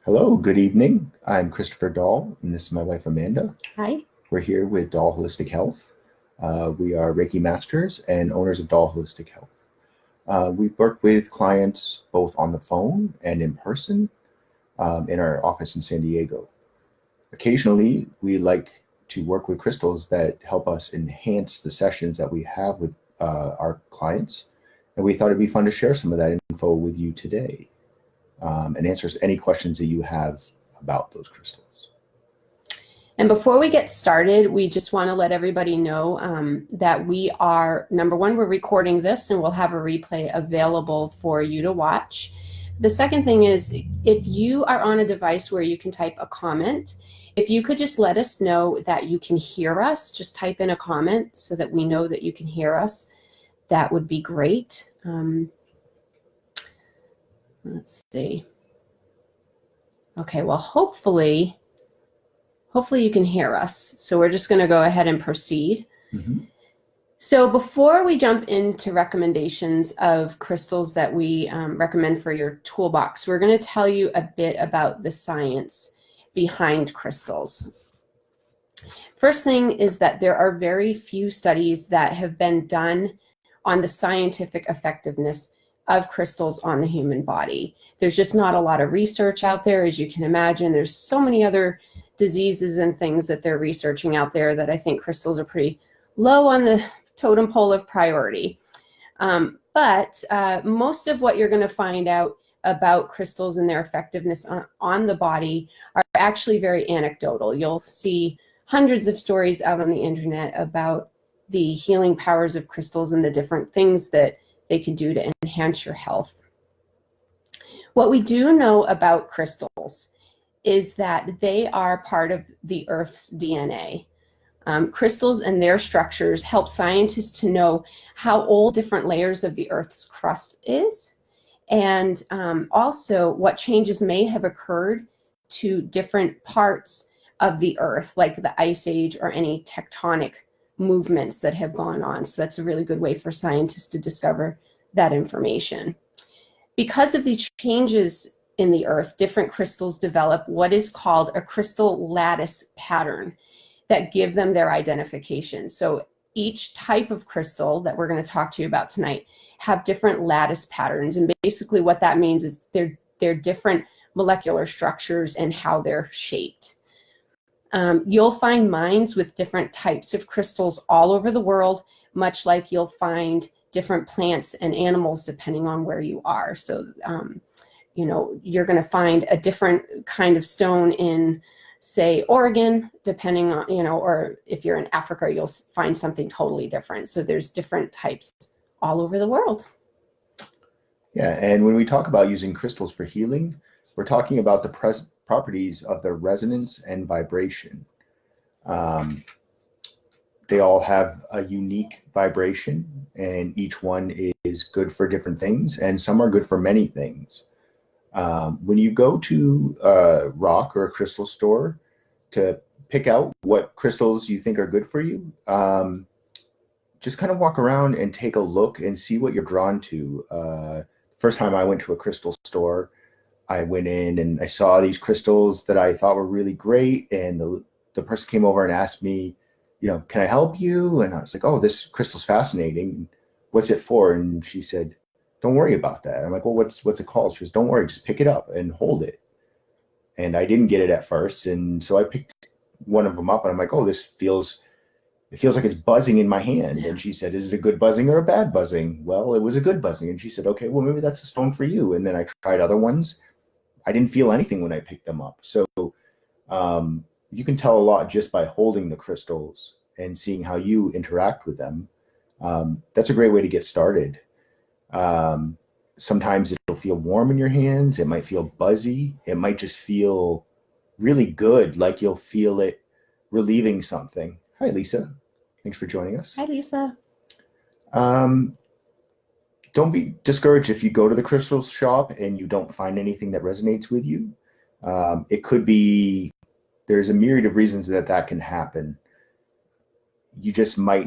Hello, good evening. I'm Christopher Dahl, and this is my wife Amanda. Hi. We're here with Dahl Holistic Health. We are Reiki Masters and owners of Dahl Holistic Health. We work with clients both on the phone and in person in our office in San Diego. Occasionally, we like to work with crystals that help us enhance the sessions that we have with our clients. And we thought it'd be fun to share some of that info with you today and answer any questions that you have about those crystals. And before we get started, we just want to let everybody know that we are, number one, we're recording this and we'll have a replay available for you to watch. The second thing is, if you are on a device where you can type a comment, if you could just let us know that you can hear us, just type in a comment so that we know that you can hear us. That would be great. Let's see. Okay, well, hopefully you can hear us. So we're just going to go ahead and proceed. Mm-hmm. So before we jump into recommendations of crystals that we recommend for your toolbox, we're going to tell you a bit about the science behind crystals. First thing is that there are very few studies that have been done on the scientific effectiveness of crystals on the human body. There's just not a lot of research out there, as you can imagine. There's so many other diseases and things that they're researching out there that I think crystals are pretty low on the totem pole of priority. But most of what you're going to find out about crystals and their effectiveness on the body are actually very anecdotal. You'll see hundreds of stories out on the internet about the healing powers of crystals and the different things that they can do to enhance your health. What we do know about crystals is that they are part of the Earth's DNA. Crystals and their structures help scientists to know how old different layers of the Earth's crust is, and also what changes may have occurred to different parts of the Earth, like the Ice Age or any tectonic movements that have gone on. So that's a really good way for scientists to discover that information. Because of the changes in the Earth, different crystals develop what is called a crystal lattice pattern that give them their identification. So each type of crystal that we're going to talk to you about tonight have different lattice patterns. And basically what that means is they're different molecular structures and how they're shaped. You'll find mines with different types of crystals all over the world, much like you'll find different plants and animals depending on where you are. So, you're going to find a different kind of stone in, say, Oregon, depending on, or if you're in Africa, you'll find something totally different. So there's different types all over the world. Yeah, and when we talk about using crystals for healing, we're talking about the properties of their resonance and vibration. They all have a unique vibration, and each one is good for different things, and some are good for many things. When you go to a rock or a crystal store to pick out what crystals you think are good for you, just kind of walk around and take a look and see what you're drawn to. First time I went to a crystal store, I went in and I saw these crystals that I thought were really great, and the person came over and asked me, can I help you? And I was like, oh, this crystal's fascinating. What's it for? And she said, don't worry about that. I'm like, well, what's it called? She goes, don't worry, just pick it up and hold it. And I didn't get it at first, and so I picked one of them up, and I'm like, oh, it feels like it's buzzing in my hand. And she said, is it a good buzzing or a bad buzzing? Well, it was a good buzzing. And she said, okay, well, maybe that's a stone for you. And then I tried other ones. I didn't feel anything when I picked them up. So you can tell a lot just by holding the crystals and seeing how you interact with them. That's a great way to get started. Sometimes it'll feel warm in your hands. It might feel buzzy. It might just feel really good, like you'll feel it relieving something. Hi, Lisa. Thanks for joining us. Hi, Lisa. Don't be discouraged if you go to the crystal shop and you don't find anything that resonates with you. It could be, there's a myriad of reasons that can happen. You just might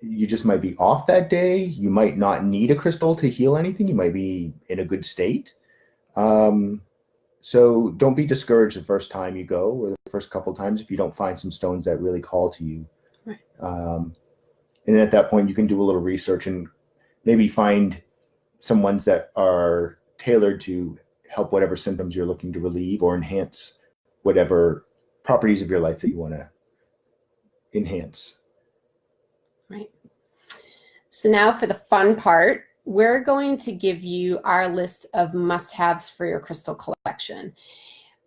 you just might be off that day. You might not need a crystal to heal anything. You might be in a good state. So don't be discouraged the first time you go or the first couple times if you don't find some stones that really call to you. Right. And at that point, you can do a little research and maybe find some ones that are tailored to help whatever symptoms you're looking to relieve or enhance whatever properties of your life that you want to enhance. Right. So now for the fun part, we're going to give you our list of must-haves for your crystal collection.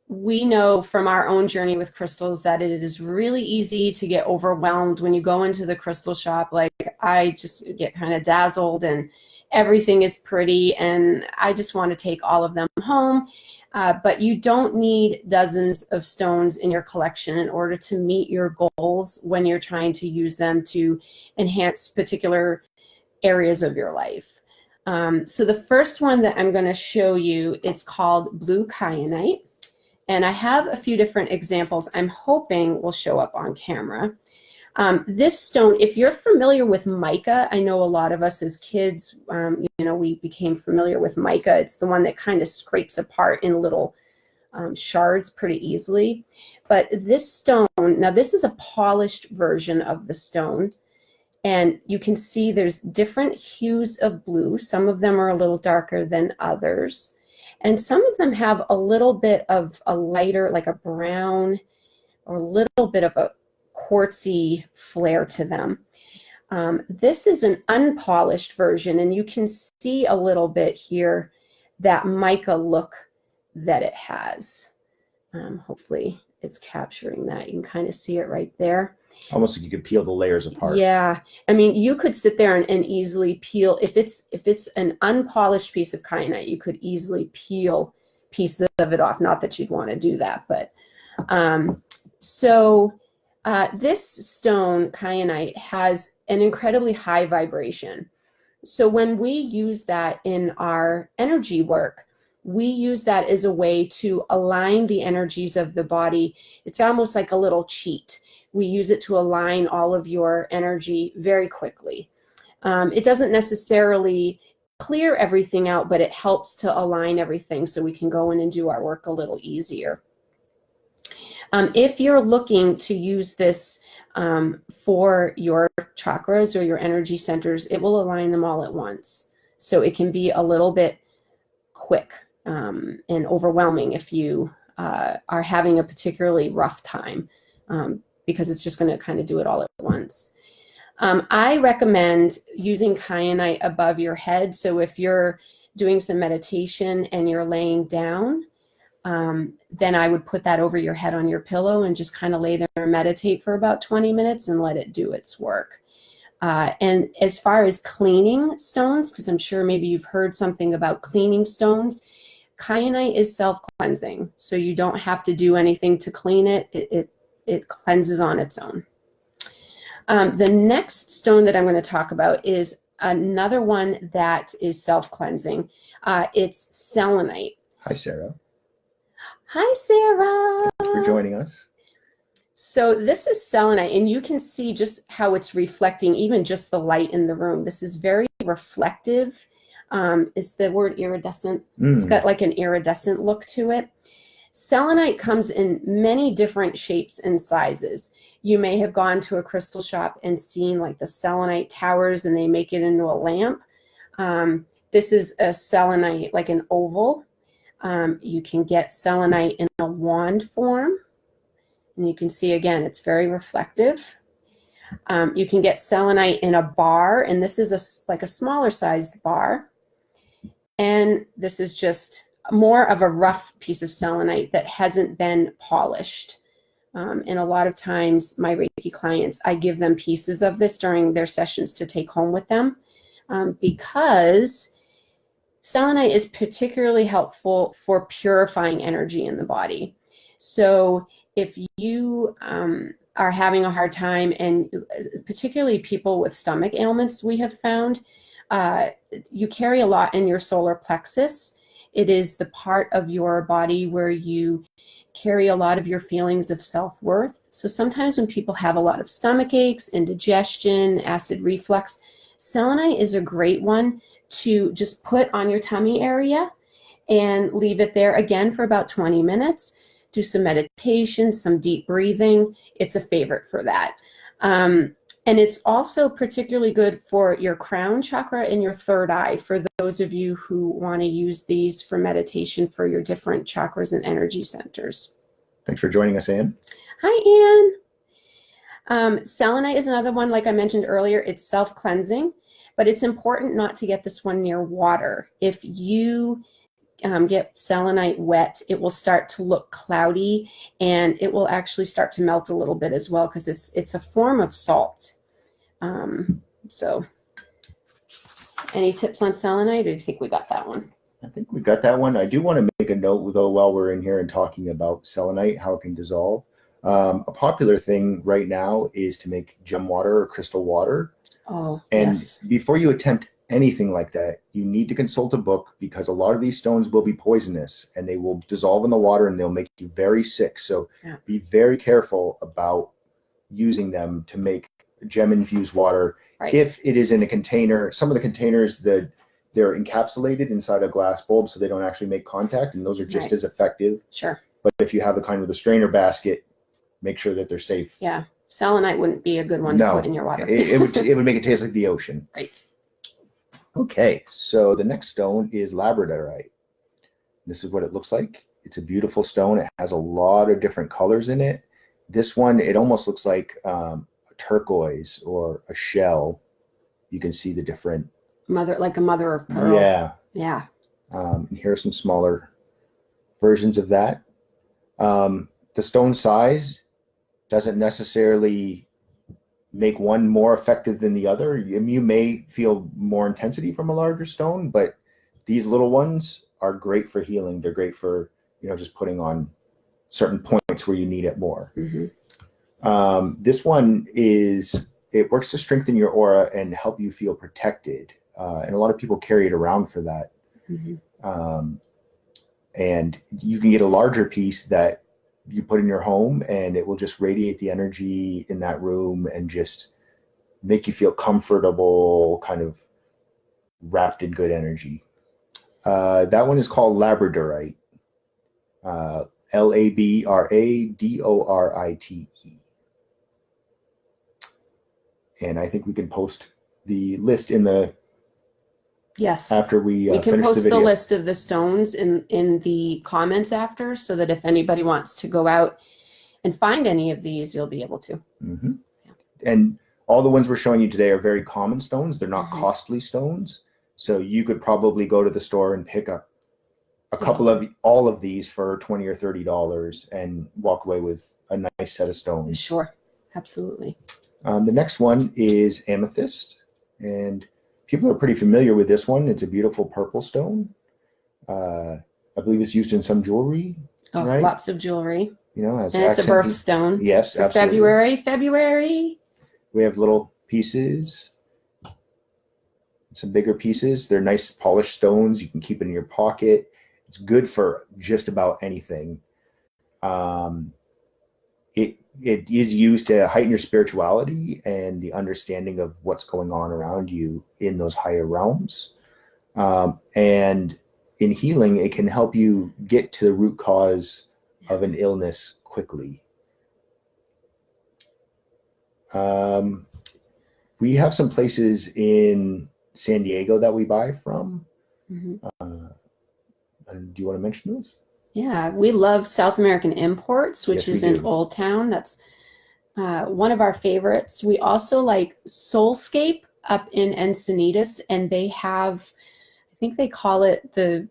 We know from our own journey with crystals that it is really easy to get overwhelmed when you go into the crystal shop. Like, I just get kind of dazzled and everything is pretty and I just want to take all of them home. But you don't need dozens of stones in your collection in order to meet your goals when you're trying to use them to enhance particular areas of your life. So the first one that I'm going to show you, it's called blue kyanite. And I have a few different examples I'm hoping will show up on camera. This stone, if you're familiar with mica, I know a lot of us as kids, we became familiar with mica. It's the one that kind of scrapes apart in little shards pretty easily. But this stone, now this is a polished version of the stone. And you can see there's different hues of blue. Some of them are a little darker than others. And some of them have a little bit of a lighter, like a brown, or a little bit of a quartzy flare to them. This is an unpolished version, and you can see a little bit here that mica look that it has. Hopefully it's capturing that. You can kind of see it right there. Almost like you could peel the layers apart. Yeah, I mean, you could sit there and easily peel. If it's an unpolished piece of kyanite, you could easily peel pieces of it off. Not that you'd want to do that, but this stone kyanite has an incredibly high vibration. So when we use that in our energy work, we use that as a way to align the energies of the body. It's almost like a little cheat. We use it to align all of your energy very quickly. It doesn't necessarily clear everything out, but it helps to align everything so we can go in and do our work a little easier. If you're looking to use this for your chakras or your energy centers, it will align them all at once. So it can be a little bit quick and overwhelming if you are having a particularly rough time, because it's just going to kind of do it all at once. I recommend using kyanite above your head. So if you're doing some meditation and you're laying down, then I would put that over your head on your pillow and just kind of lay there and meditate for about 20 minutes and let it do its work. And as far as cleaning stones, because I'm sure maybe you've heard something about cleaning stones, kyanite is self-cleansing. So you don't have to do anything to clean it. It cleanses on its own. The next stone that I'm going to talk about is another one that is self-cleansing. It's selenite. Hi, Sarah. Hi, Sarah. Thank you for joining us. So this is selenite, and you can see just how it's reflecting even just the light in the room. This is very reflective. Is the word iridescent? It's got like an iridescent look to it. Selenite comes in many different shapes and sizes. You may have gone to a crystal shop and seen like the selenite towers and they make it into a lamp. This is a selenite, like an oval. You can get selenite in a wand form. And you can see, again, it's very reflective. You can get selenite in a bar, and this is like a smaller sized bar. And this is just more of a rough piece of selenite that hasn't been polished. And a lot of times my Reiki clients, I give them pieces of this during their sessions to take home with them, because selenite is particularly helpful for purifying energy in the body. So if you are having a hard time, and particularly people with stomach ailments, we have found you carry a lot in your solar plexus. It is the part of your body where you carry a lot of your feelings of self-worth. So sometimes when people have a lot of stomach aches, indigestion, acid reflux, selenite is a great one to just put on your tummy area and leave it there again for about 20 minutes. Do some meditation, some deep breathing. It's a favorite for that. And it's also particularly good for your crown chakra and your third eye, for those of you who want to use these for meditation for your different chakras and energy centers. Thanks for joining us, Anne. Hi, Anne. Selenite is another one, like I mentioned earlier. It's self-cleansing, but it's important not to get this one near water. If you get selenite wet, it will start to look cloudy, and it will actually start to melt a little bit as well, because it's a form of salt. So any tips on selenite, or do you think we got that one? I think we got that one. I do want to make a note, though, while we're in here and talking about selenite, how it can dissolve. A popular thing right now is to make gem water or crystal water. Oh, and yes. Before you attempt anything like that, you need to consult a book, because a lot of these stones will be poisonous and they will dissolve in the water and they'll make you very sick. So be very careful about using them to make gem infused water. Right. If it is in a container, some of the containers they're encapsulated inside a glass bulb, so they don't actually make contact, and those are just as effective. Sure. But if you have the kind with a strainer basket, make sure that they're safe. Yeah, selenite wouldn't be a good one to put in your water. it would make it taste like the ocean. Right. Okay, so the next stone is labradorite. This is what it looks like. It's a beautiful stone. It has a lot of different colors in it. This one, it almost looks like a turquoise or a shell. You can see the different like a mother of pearl. Yeah. And here are some smaller versions of that. The stone size doesn't necessarily make one more effective than the other. You may feel more intensity from a larger stone, but these little ones are great for healing. They're great for, just putting on certain points where you need it more. Mm-hmm. This one it works to strengthen your aura and help you feel protected. And a lot of people carry it around for that. Mm-hmm. And you can get a larger piece that you put in your home, and it will just radiate the energy in that room and just make you feel comfortable, kind of wrapped in good energy. That one is called labradorite. Labradorite. And I think we can post the list in the after we can finish post the video. the list of the stones in the comments after, so that if anybody wants to go out and find any of these, you'll be able to. Mm-hmm. Yeah. And all the ones we're showing you today are very common stones. They're not Mm-hmm. costly stones, so you could probably go to the store and pick up a couple of all of these for $20 or $30 and walk away with a nice set of stones. Sure, absolutely. The next one is amethyst, and people are pretty familiar with this one. It's a beautiful purple stone. I believe it's used in some jewelry. Oh, right? Lots of jewelry. As and it's a birthstone. Yes, for absolutely. February. We have little pieces, some bigger pieces. They're nice polished stones. You can keep it in your pocket. It's good for just about anything. It is used to heighten your spirituality and the understanding of what's going on around you in those higher realms. And in healing, it can help you get to the root cause of an illness quickly. We have some places in San Diego that we buy from. Mm-hmm. And do you want to mention those? Yeah, we love South American Imports, which is in do. Old Town. That's one of our favorites. We also like Soulscape up in Encinitas, and they have, I think they call it the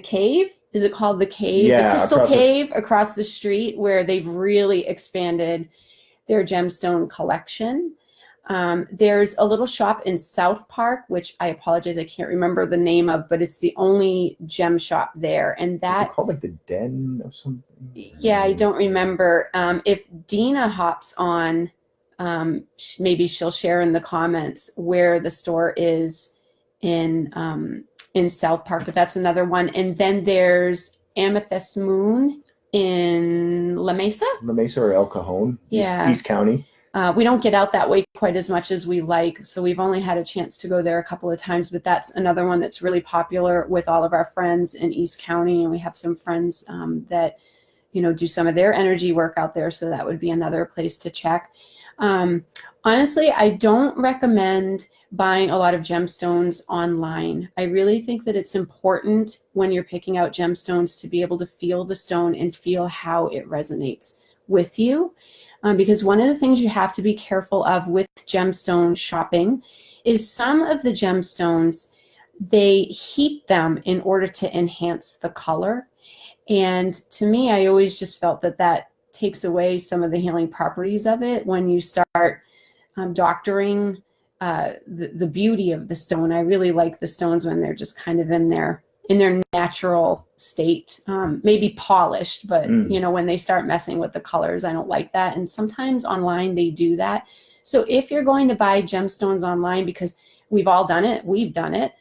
cave. Is it called the cave? Yeah, the Crystal Cave across the street, where they've really expanded their gemstone collection. There's a little shop in South Park, which I apologize, I can't remember the name of, but it's the only gem shop there. And that is it called like the Den of something? Yeah, I don't remember. If Dina hops on, maybe she'll share in the comments where the store is in South Park, but that's another one. And then there's Amethyst Moon in La Mesa. La Mesa or El Cajon, Yeah. East County. We don't get out that way quite as much as we like, so we've only had a chance to go there a couple of times, but that's another one that's really popular with all of our friends in East County, and we have some friends that, you know, do some of their energy work out there, so that would be another place to check. Honestly, I don't recommend buying a lot of gemstones online. I really think that it's important when you're picking out gemstones to be able to feel the stone and feel how it resonates with you. Because one of the things you have to be careful of with gemstone shopping is some of the gemstones, they heat them in order to enhance the color. And to me, I always just felt that that takes away some of the healing properties of it when you start doctoring the beauty of the stone. I really like the stones when they're just kind of in their natural state, maybe polished, but you know, when they start messing with the colors, I don't like that. And sometimes online they do that. So if you're going to buy gemstones online, because we've all done it, we've done it,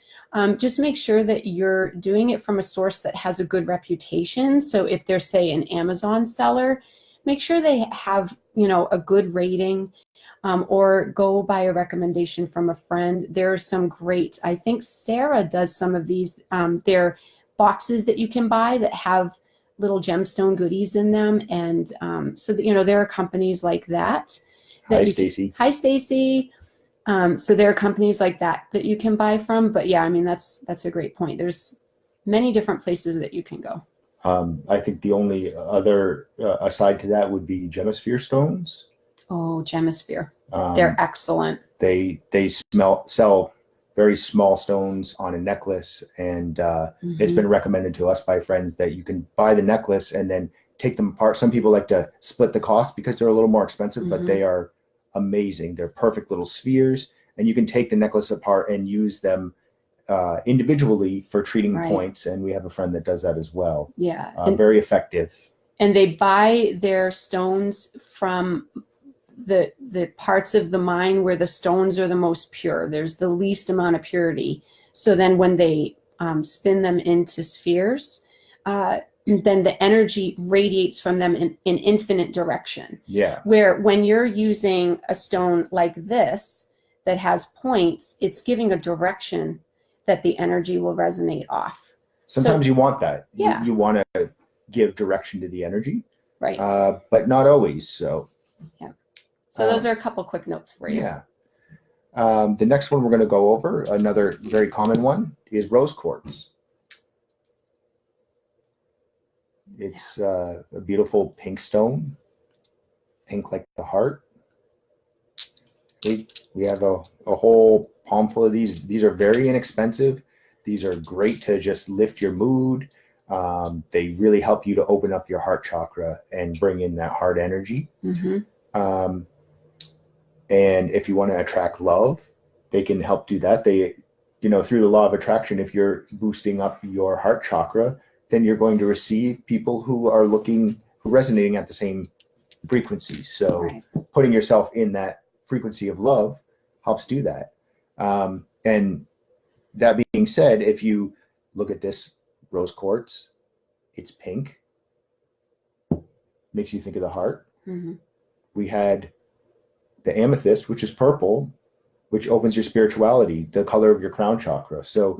just make sure that you're doing it from a source that has a good reputation. So if they're, say, an Amazon seller, make sure they have, you know, a good rating, or go by a recommendation from a friend. There are some great, I think Sarah does some of these, they're boxes that you can buy that have little gemstone goodies in them. And so that, you know, there are companies like that. Hi, Stacy. Hi, Stacy. So there are companies like that that you can buy from. But yeah, I mean, that's a great point. There's many different places that you can go. I think the only other aside to that would be Gemisphere stones. Oh, Gemisphere. They're excellent. They sell very small stones on a necklace, and it's been recommended to us by friends that you can buy the necklace and then take them apart. Some people like to split the cost because they're a little more expensive, but they are amazing. They're perfect little spheres, and you can take the necklace apart and use them individually for treating points. And we have a friend that does that as well. Yeah. Very effective. And they buy their stones from the parts of the mine where the stones are the most pure. There's the least amount of purity. So then when they spin them into spheres, then the energy radiates from them in infinite direction. Yeah. Where when you're using a stone like this that has points, it's giving a direction that the energy will resonate off. Sometimes you want that. Yeah. You want to give direction to the energy. Right. But not always. So. Yeah. So those are a couple quick notes for you. Yeah. The next one we're going to go over, another very common one, is rose quartz. It's a beautiful pink stone, pink like the heart. We have a whole palm full of these. These are very inexpensive. These are great to just lift your mood. They really help you to open up your heart chakra and bring in that heart energy. And if you want to attract love, they can help do that. They, you know, through the law of attraction, if you're boosting up your heart chakra, then you're going to receive people who are resonating at the same frequency. So putting yourself in that frequency of love helps do that. And that being said, if you look at this rose quartz, it's pink, makes you think of the heart. We had the amethyst, which is purple, which opens your spirituality, the color of your crown chakra. So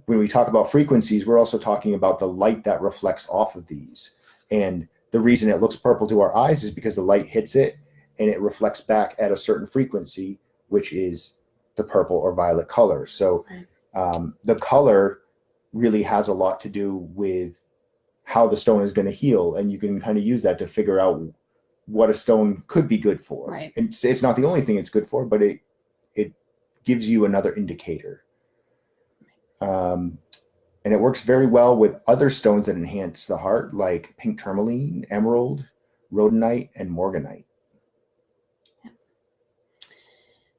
when we talk about frequencies, we're also talking about the light that reflects off of these. And the reason it looks purple to our eyes is because the light hits it and it reflects back at a certain frequency, which is the purple or violet color. So the color really has a lot to do with how the stone is going to heal. And you can kind of use that to figure out what a stone could be good for. And it's not the only thing it's good for, but it gives you another indicator. And it works very well with other stones that enhance the heart, like pink tourmaline, emerald, rhodonite, and morganite.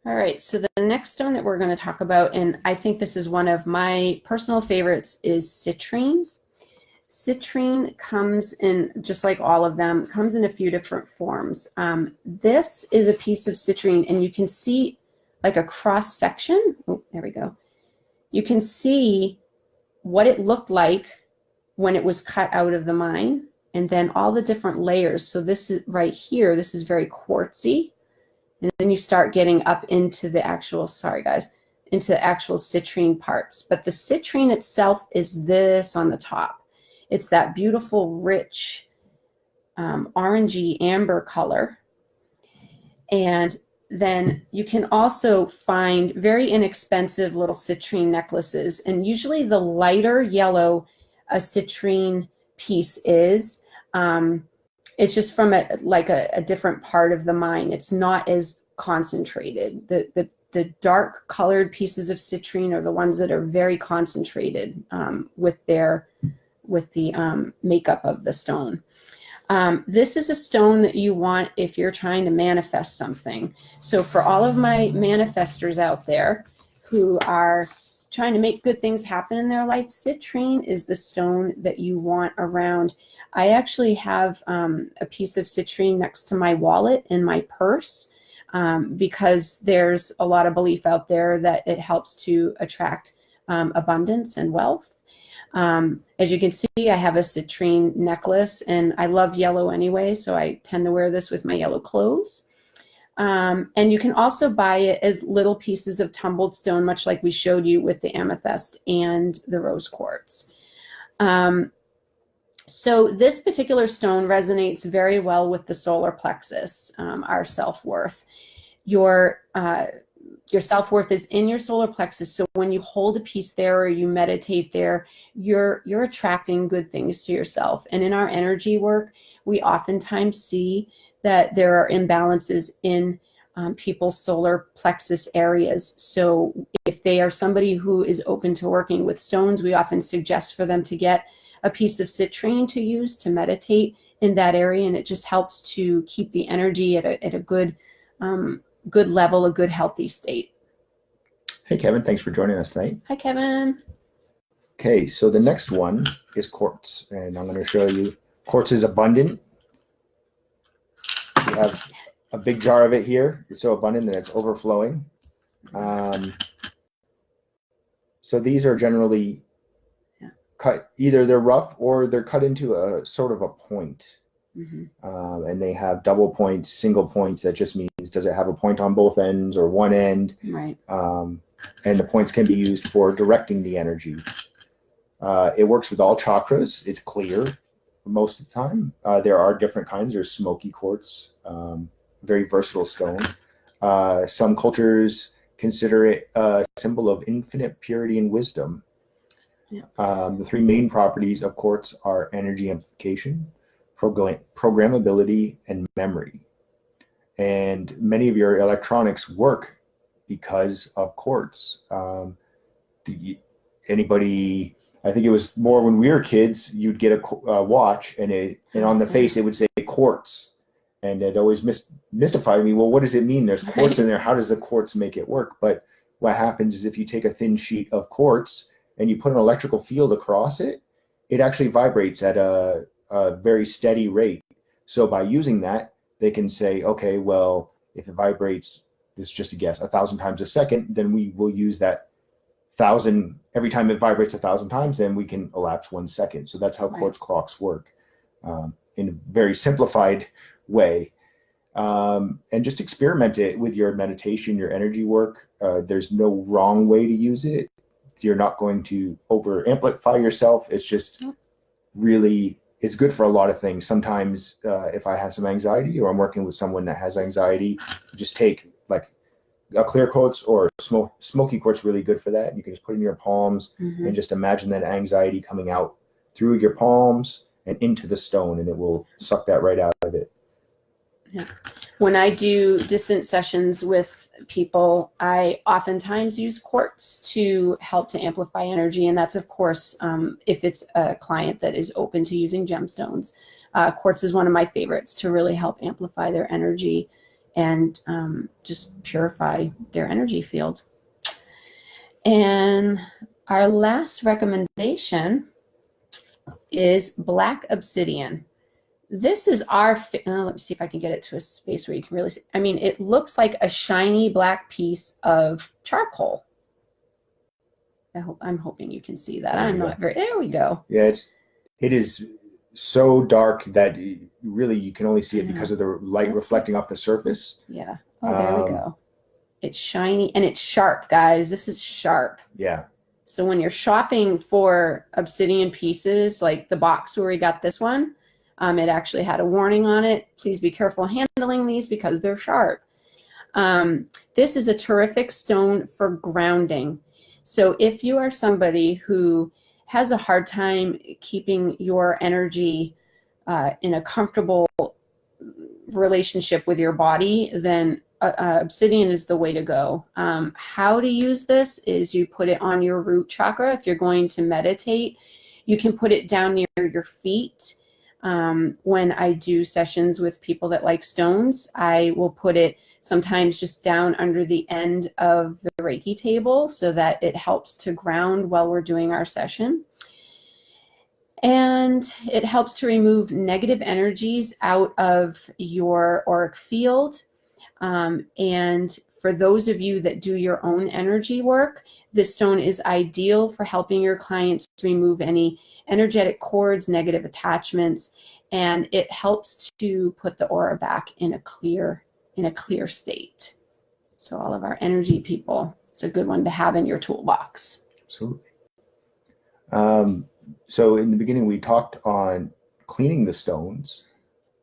All right, so the next stone that we're going to talk about, and I think this is one of my personal favorites, is citrine. Citrine comes in, just like all of them, comes in a few different forms. This is a piece of citrine, and you can see like a cross section. Oh, there we go. You can see what it looked like when it was cut out of the mine, and then all the different layers. So this is right here, this is very quartzy. And then you start getting up into the actual, sorry guys, into the actual citrine parts. But the citrine itself is this on the top. It's that beautiful, rich, orangey amber color. And then you can also find very inexpensive little citrine necklaces. And usually the lighter yellow a citrine piece is, it's just from a different part of the mine. It's not as concentrated. The dark colored pieces of citrine are the ones that are very concentrated with the makeup of the stone. This is a stone that you want if you're trying to manifest something. So for all of my manifestors out there who are trying to make good things happen in their life, citrine is the stone that you want around. I actually have a piece of citrine next to my wallet in my purse because there's a lot of belief out there that it helps to attract abundance and wealth. As you can see, I have a citrine necklace, and I love yellow anyway, so I tend to wear this with my yellow clothes. And you can also buy it as little pieces of tumbled stone, much like we showed you with the amethyst and the rose quartz. So this particular stone resonates very well with the solar plexus, our self-worth. Your self-worth is in your solar plexus. So when you hold a piece there or you meditate there, you're attracting good things to yourself. And in our energy work, we oftentimes see that there are imbalances in people's solar plexus areas. So if they are somebody who is open to working with stones, we often suggest for them to get a piece of citrine to use to meditate in that area. And it just helps to keep the energy at a good level, a good healthy state. Hey, Kevin, thanks for joining us tonight. Hi, Kevin. Okay, so the next one is quartz, and I'm going to show you. Quartz is abundant. We have a big jar of it here. It's so abundant that it's overflowing. So these are generally cut, either they're rough or they're cut into a sort of a point. And they have double points, single points. That just means, does it have a point on both ends or one end? Right. And the points can be used for directing the energy. It works with all chakras. It's clear most of the time. There are different kinds. There's smoky quartz, very versatile stone. Some cultures consider it a symbol of infinite purity and wisdom. Yeah. The three main properties of quartz are energy amplification, programmability, and memory. And many of your electronics work because of quartz. Anybody, I think it was more when we were kids, you'd get a watch and on the face it would say quartz. And it always mystified me. Well, what does it mean? There's quartz in there. How does the quartz make it work? But what happens is if you take a thin sheet of quartz and you put an electrical field across it, it actually vibrates at a very steady rate. So by using that, they can say, okay, well, if it vibrates, this is just a guess, 1,000 times a second, then we will use that 1,000, every time it vibrates 1,000 times, then we can elapse 1 second. So that's how quartz clocks work in a very simplified way. And just experiment it with your meditation, your energy work. There's no wrong way to use it. You're not going to over amplify yourself. It's just really, it's good for a lot of things. Sometimes if I have some anxiety or I'm working with someone that has anxiety, just take like a clear quartz or smoky quartz, really good for that. You can just put it in your palms and just imagine that anxiety coming out through your palms and into the stone, and it will suck that right out of it. Yeah. When I do distance sessions with people, I oftentimes use quartz to help to amplify energy. And that's, of course, if it's a client that is open to using gemstones. Quartz is one of my favorites to really help amplify their energy and just purify their energy field. And our last recommendation is black obsidian. This is our, let me see if I can get it to a space where you can really see. I mean, it looks like a shiny black piece of charcoal. I'm hoping you can see that. I'm not very, there we go. Yeah, it is so dark that really you can only see it because of the light reflecting off the surface. Yeah. Oh, there we go. It's shiny and it's sharp, guys. This is sharp. Yeah. So when you're shopping for obsidian pieces, like the box where we got this one, it actually had a warning on it. Please be careful handling these because they're sharp. This is a terrific stone for grounding. So if you are somebody who has a hard time keeping your energy in a comfortable relationship with your body, then obsidian is the way to go. How to use this is you put it on your root chakra. If you're going to meditate, you can put it down near your feet. When I do sessions with people that like stones, I will put it sometimes just down under the end of the Reiki table so that it helps to ground while we're doing our session. And it helps to remove negative energies out of your auric field. And for those of you that do your own energy work, this stone is ideal for helping your clients to remove any energetic cords, negative attachments, and it helps to put the aura back in a clear state. So all of our energy people, it's a good one to have in your toolbox. Absolutely. So in the beginning, we talked on cleaning the stones,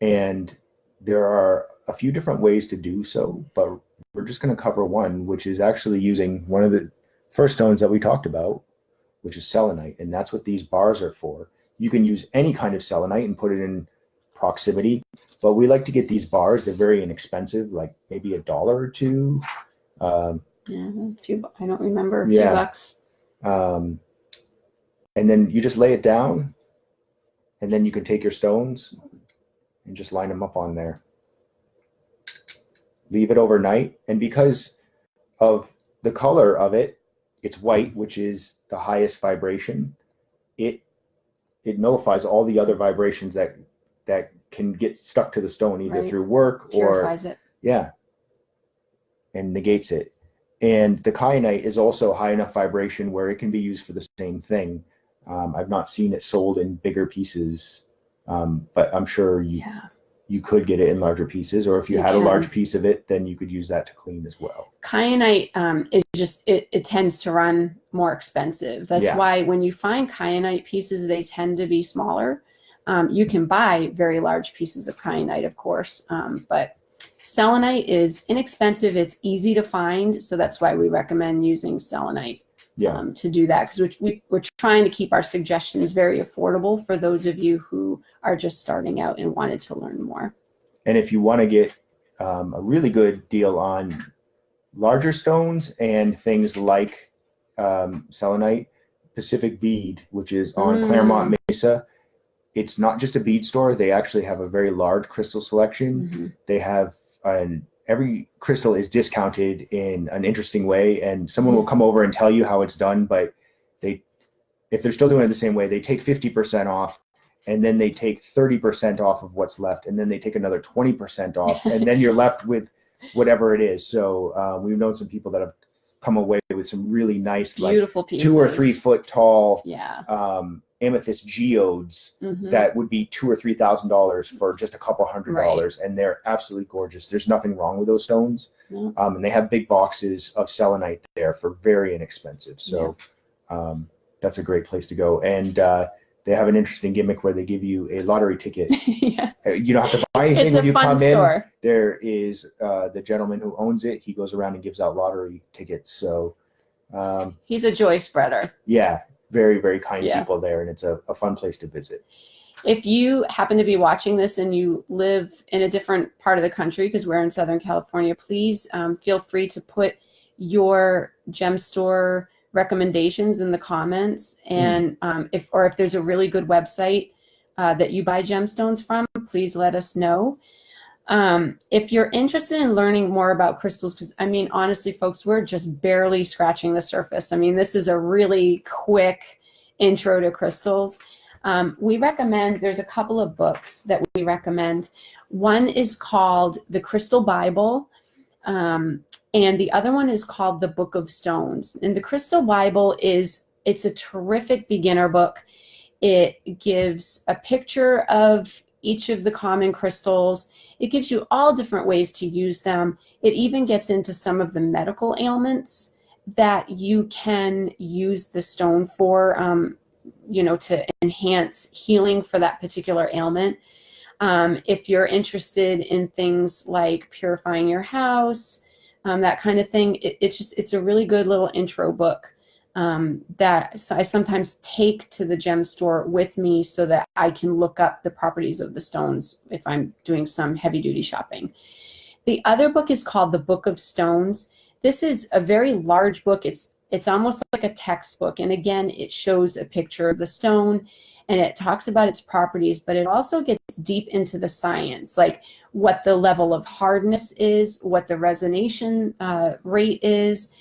and there are a few different ways to do so, but we're just going to cover one, which is actually using one of the first stones that we talked about, which is selenite, and that's what these bars are for. You can use any kind of selenite and put it in proximity, but we like to get these bars. They're very inexpensive, like maybe $1 or $2. Yeah, a few, I don't remember, a few bucks. And then you just lay it down, and then you can take your stones and just line them up on there. Leave it overnight, and because of the color of it, it's white, which is the highest vibration. It nullifies all the other vibrations that can get stuck to the stone, either through work purifies it. Yeah, and negates it. And the kyanite is also high enough vibration where it can be used for the same thing. I've not seen it sold in bigger pieces, but I'm sure you could get it in larger pieces, or if you had a large piece of it, then you could use that to clean as well. Kyanite is just, it tends to run more expensive. That's why when you find kyanite pieces, they tend to be smaller. You can buy very large pieces of kyanite, of course, but selenite is inexpensive. It's easy to find, so that's why we recommend using selenite. To do that, because we're trying to keep our suggestions very affordable for those of you who are just starting out and wanted to learn more. And if you want to get a really good deal on larger stones and things like selenite, Pacific Bead, which is on Claremont Mesa, it's not just a bead store. They actually have a very large crystal selection. They have every crystal is discounted in an interesting way, and someone will come over and tell you how it's done, but if they're still doing it the same way, they take 50% off, and then they take 30% off of what's left, and then they take another 20% off, and then you're left with whatever it is. So we've known some people that have come away with some really nice, beautiful like pieces. 2 or 3 foot tall amethyst geodes that would be $2,000 or $3,000 for just a couple $100, and they're absolutely gorgeous. There's nothing wrong with those stones, and they have big boxes of selenite there for very inexpensive. So that's a great place to go. And they have an interesting gimmick where they give you a lottery ticket. You don't have to buy anything when you come in. There is the gentleman who owns it. He goes around and gives out lottery tickets. So he's a joy spreader. Yeah. Very, very kind people there, and it's a fun place to visit. If you happen to be watching this and you live in a different part of the country, because we're in Southern California, please feel free to put your gem store recommendations in the comments. And if there's a really good website that you buy gemstones from, please let us know. If you're interested in learning more about crystals, because I mean, honestly, folks, we're just barely scratching the surface. I mean, this is a really quick intro to crystals. We recommend, there's a couple of books that we recommend. One is called The Crystal Bible, and the other one is called The Book of Stones. And The Crystal Bible it's a terrific beginner book. It gives a picture of each of the common crystals. It gives you all different ways to use them. It even gets into some of the medical ailments that you can use the stone for, to enhance healing for that particular ailment. If you're interested in things like purifying your house, that kind of thing, it's a really good little intro book that I sometimes take to the gem store with me so that I can look up the properties of the stones if I'm doing some heavy duty shopping. The other book is called The Book of Stones. This is a very large book. It's almost like a textbook. And again, it shows a picture of the stone and it talks about its properties, but it also gets deep into the science, like what the level of hardness is, what the resonation rate is,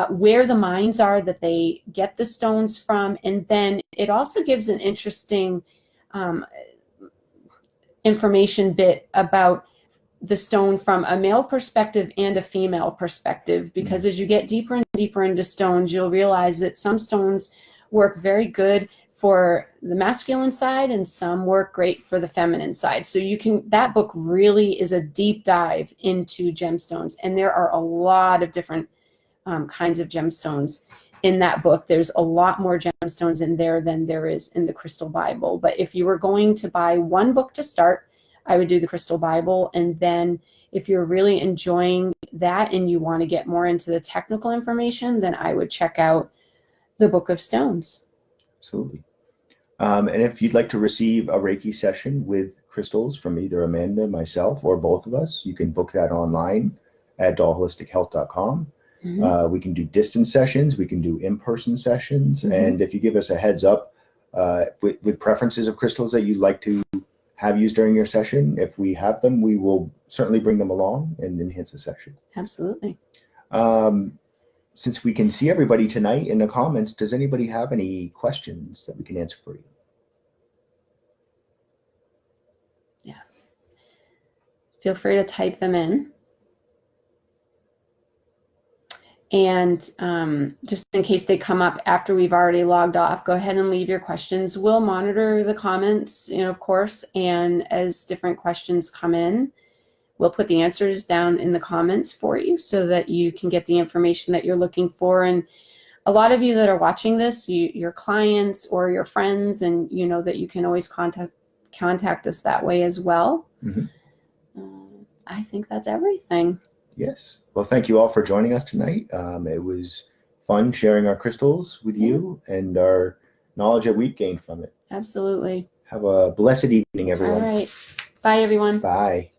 where the mines are that they get the stones from. And then it also gives an interesting information bit about the stone from a male perspective and a female perspective, because as you get deeper and deeper into stones, you'll realize that some stones work very good for the masculine side and some work great for the feminine side. So that book really is a deep dive into gemstones, and there are a lot of different kinds of gemstones in that book. There's a lot more gemstones in there than there is in the Crystal Bible. But if you were going to buy one book to start, I would do the Crystal Bible. And then if you're really enjoying that and you want to get more into the technical information, then I would check out the Book of Stones. Absolutely. And if you'd like to receive a Reiki session with crystals from either Amanda, myself, or both of us, you can book that online at dahlholistichealth.com. We can do distance sessions. We can do in-person sessions. And if you give us a heads up with preferences of crystals that you'd like to have used during your session, if we have them, we will certainly bring them along and enhance the session. Absolutely. Since we can see everybody tonight in the comments, does anybody have any questions that we can answer for you? Yeah. Feel free to type them in. And just in case they come up after we've already logged off, go ahead and leave your questions. We'll monitor the comments, of course, and as different questions come in, we'll put the answers down in the comments for you so that you can get the information that you're looking for. And a lot of you that are watching this, your clients or your friends, and you know that you can always contact us that way as well. I think that's everything. Yes. Well, thank you all for joining us tonight. It was fun sharing our crystals with you and our knowledge that we've gained from it. Absolutely. Have a blessed evening, everyone. All right. Bye, everyone. Bye.